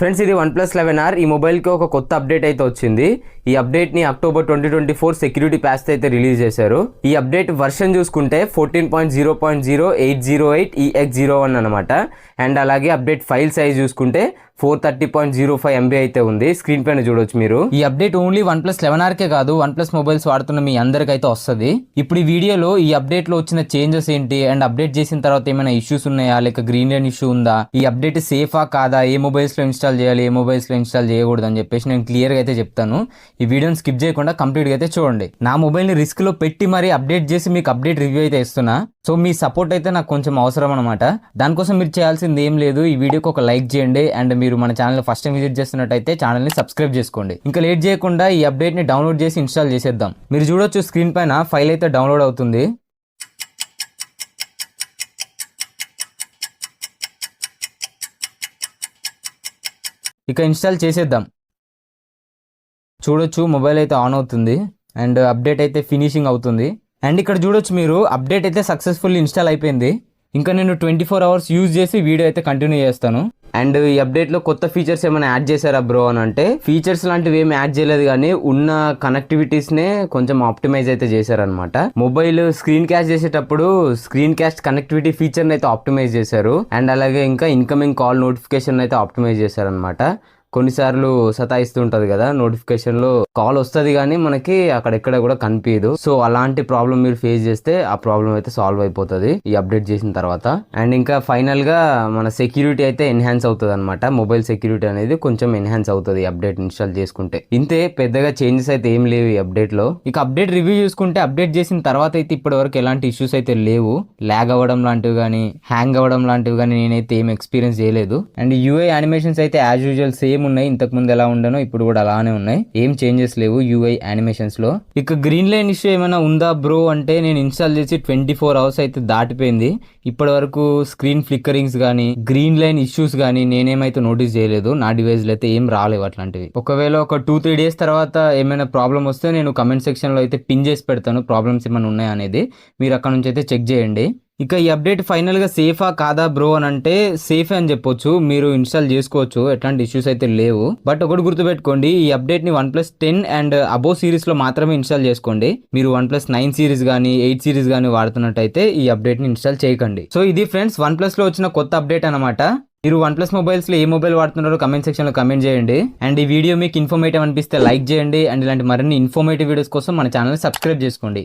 Friends ఇది OnePlus 11R ఈ మొబైల్కి ఒక కొత్త అప్డేట్ అయితే వచ్చింది. ఈ అప్డేట్ని అక్టోబర్ 2024 సెక్యూరిటీ ప్యాచ్ అయితే రిలీజ్ చేశారు. ఈ అప్డేట్ వర్షన్ చూసుకుంటే 14.0.08EX01 అనమాట. అండ్ అలాగే అప్డేట్ ఫైల్ సైజ్ చూసుకుంటే 430.05 MB అయితే ఉంది. స్క్రీన్ పైన చూడొచ్చు మీరు. ఈ అప్డేట్ ఓన్లీ OnePlus 11Rకే కాదు OnePlus మొబైల్స్ వాడుతున్న మీ అందరికైతే వస్తుంది. ఇప్పుడు ఈ వీడియోలో ఈ అప్డేట్ లో వచ్చిన చేంజెస్ ఏంటి అండ్ అప్డేట్ చేసిన తర్వాత ఏమైనా ఇష్యూస్ ఉన్నాయా, లేక గ్రీన్ లైన్ ఇష్యూ ఉందా, ఈ అప్డేట్ సేఫా కాదా, ఏ మొబైల్స్ లో ఇన్స్టాల్ చేయాలి, ఏ మొబైల్స్ లో ఇన్స్టాల్ చేయకూడదు అని చెప్పేసి నేను క్లియర్ గా అయితే చెప్తాను. ఈ వీడియోని స్కిప్ చేయకుండా కంప్లీట్ గా అయితే చూడండి. నా మొబైల్ ని రిస్క్ లో పెట్టి మరి అప్డేట్ చేసి మీకు అప్డేట్ రివ్యూ అయితే ఇస్తున్నా. సో మీ సపోర్ట్ అయితే నాకు కొంచెం అవసరం అనమాట. దానికోసం మీరు చేయాల్సింది ఏం లేదు, ఈ వీడియోకి ఒక లైక్ చేయండి అండ్ మీరు మన ఛానల్ ఫస్ట్ టైం విజిట్ చేస్తున్నట్టయితే ఛానల్ ని సబ్స్క్రైబ్ చేసుకోండి. ఇంకా లేట్ చేయకుండా ఈ అప్డేట్ ని డౌన్లోడ్ చేసి ఇన్స్టాల్ చేసేద్దాం. మీరు చూడొచ్చు స్క్రీన్ పైన ఫైల్ అయితే డౌన్లోడ్ అవుతుంది. ఇక ఇన్స్టాల్ చేసేద్దాం. చూడొచ్చు మొబైల్ అయితే ఆన్ అవుతుంది అండ్ అప్డేట్ అయితే ఫినిషింగ్ అవుతుంది. అండ్ ఇక్కడ చూడొచ్చు మీరు అప్డేట్ అయితే సక్సెస్ఫుల్లీ ఇన్స్టాల్ అయిపోయింది. ఇంకా నేను 24 hours యూజ్ చేసి వీడియో అయితే కంటిన్యూ చేస్తాను. అండ్ ఈ అప్డేట్లో కొత్త ఫీచర్స్ ఏమైనా యాడ్ చేశారా బ్రో అని అంటే, ఫీచర్స్ లాంటివి ఏమి యాడ్ చేయలేదు కానీ ఉన్న కనెక్టివిటీస్నే కొంచెం ఆప్టిమైజ్ అయితే చేశారనమాట. మొబైల్ స్క్రీన్ క్యాస్ట్ చేసేటప్పుడు స్క్రీన్ క్యాస్ట్ కనెక్టివిటీ ఫీచర్ని అయితే ఆప్టిమైజ్ చేశారు. అండ్ అలాగే ఇంకా ఇన్కమింగ్ కాల్ నోటిఫికేషన్ అయితే ఆప్టిమైజ్ చేశారనమాట. కొన్నిసార్లు సతాయిస్తూ ఉంటుంది కదా, నోటిఫికేషన్లో కాల్ వస్తుంది కానీ మనకి అక్కడెక్కడ కూడా కనిపించదు. సో అలాంటి ప్రాబ్లం మీరు ఫేస్ చేస్తే ఆ ప్రాబ్లం అయితే సాల్వ్ అయిపోతుంది ఈ అప్డేట్ చేసిన తర్వాత. అండ్ ఇంకా ఫైనల్గా మన సెక్యూరిటీ అయితే ఎన్హాన్స్ అవుతుంది అనమాట. మొబైల్ సెక్యూరిటీ అనేది కొంచెం ఎన్హాన్స్ అవుతుంది అప్డేట్ ఇన్స్టాల్ చేసుకుంటే. ఇంతే, పెద్దగా చేంజెస్ అయితే ఏం లేవు ఈ అప్డేట్లో. ఇక అప్డేట్ రివ్యూ చూసుకుంటే అప్డేట్ చేసిన తర్వాత అయితే ఇప్పటి వరకు ఎలాంటి ఇష్యూస్ అయితే లేవు. ల్యాగ్ అవ్వడం లాంటివి కానీ, హ్యాంగ్ అవ్వడం లాంటివి కానీ నేనైతే ఏం ఎక్స్పీరియన్స్ చేయలేదు. అండ్ యూఐ యానిమేషన్స్ అయితే యాజ్ యూజువల్ సేమ్ ఉన్నాయి. ఇంతకు ముందు ఎలా ఉండనో ఇప్పుడు కూడా అలానే ఉన్నాయి. ఏం చేంజెస్ లేవు యూఐ యానిమేషన్స్ లో. ఇక గ్రీన్ లైన్ ఇష్యూ ఏమైనా ఉందా బ్రో అంటే, నేను ఇన్స్టాల్ చేసి 24 hours అయితే దాటిపోయింది. ఇప్పటి వరకు స్క్రీన్ ఫ్లిక్కరింగ్స్ కానీ, గ్రీన్ లైన్ ఇష్యూస్ కానీ నేనేమైతే నోటీస్ చేయలేదు. నా డివైస్ లో అయితే ఏం రాలేవు అట్లాంటివి. ఒకవేళ ఒక 2-3 days తర్వాత ఏమైనా ప్రాబ్లం వస్తే నేను కమెంట్ సెక్షన్ లో అయితే పిన్ చేసి పెడతాను, ప్రాబ్లమ్స్ ఏమైనా ఉన్నాయా అనేది. మీరు అక్కడ నుంచి అయితే చెక్ చేయండి. ఇక ఈ అప్డేట్ ఫైనల్ గా సేఫా కాదా బ్రో అని అంటే, సేఫే అని చెప్పొచ్చు. మీరు ఇన్స్టాల్ చేసుకోవచ్చు, ఎట్లాంటి ఇష్యూస్ అయితే లేవు. బట్ ఒకటి గుర్తుపెట్టుకోండి, ఈ అప్డేట్ ని OnePlus 10 అండ్ అబోవ్ సిరీస్ లో మాత్రమే ఇన్స్టాల్ చేసుకోండి. మీరు OnePlus 9 సిరీస్ కానీ 8 సిరీస్ కానీ వాడుతున్నట్టయితే ఈ అప్డేట్ ని ఇన్స్టాల్ చేయకండి. సో ఇది ఫ్రెండ్స్ OnePlus లో వచ్చిన కొత్త అప్డేట్ అనమాట. మీరు OnePlus మొబైల్స్ లో ఏ మొబైల్ వాడుతున్నారో కమెంట్ సెక్షన్ లో కమెంట్ చేయండి. అండ్ ఈ వీడియో మీకు ఇన్ఫర్మేటివ్ అనిపిస్తే లైక్ చేయండి. అండ్ ఇలాంటి మరిన్ని ఇన్ఫర్మేటివ్ వీడియోస్ కోసం మన ఛానల్ సబ్స్క్రైబ్ చేసుకోండి.